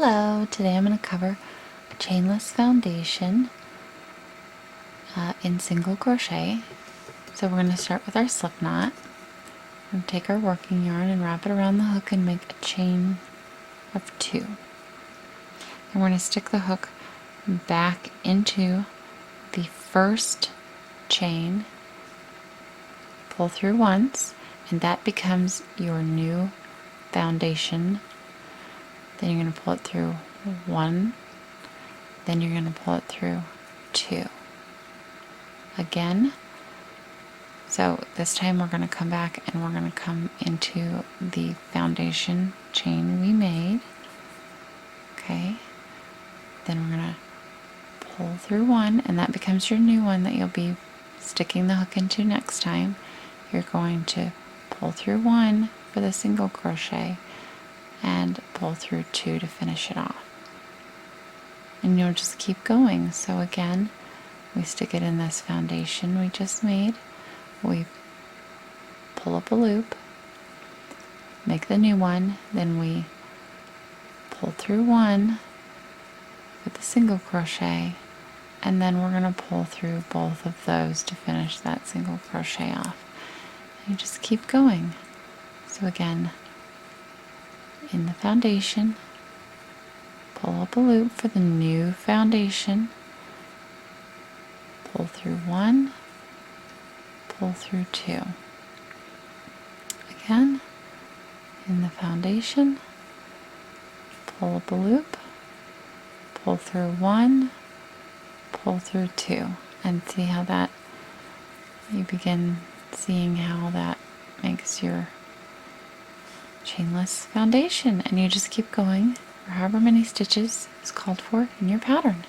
Hello, today I'm going to cover a chainless foundation in single crochet. So we're going to start with our slip knot. We're going to take our working yarn and wrap it around the hook and make a chain of 2. And we're going to stick the hook back into the first chain, pull through once, and that becomes your new foundation. Then you're going to pull it through 1, then you're going to pull it through 2 again. So this time we're going to come back and we're going to come into the foundation chain we made. Okay, then we're going to pull through 1, and that becomes your new one that you'll be sticking the hook into next time. You're going to pull through 1 for the single crochet and pull through 2 to finish it off. And you'll just keep going. So again, we stick it in this foundation we just made. We pull up a loop, make the new one, then we pull through 1 with the single crochet, and then we're going to pull through both of those to finish that single crochet off. And you just keep going. So again, in the foundation, pull up a loop for the new foundation, pull through 1, pull through 2. Again, in the foundation, pull up a loop, pull through 1, pull through 2, and see how that, you begin seeing how that makes your chainless foundation, and you just keep going for however many stitches is called for in your pattern.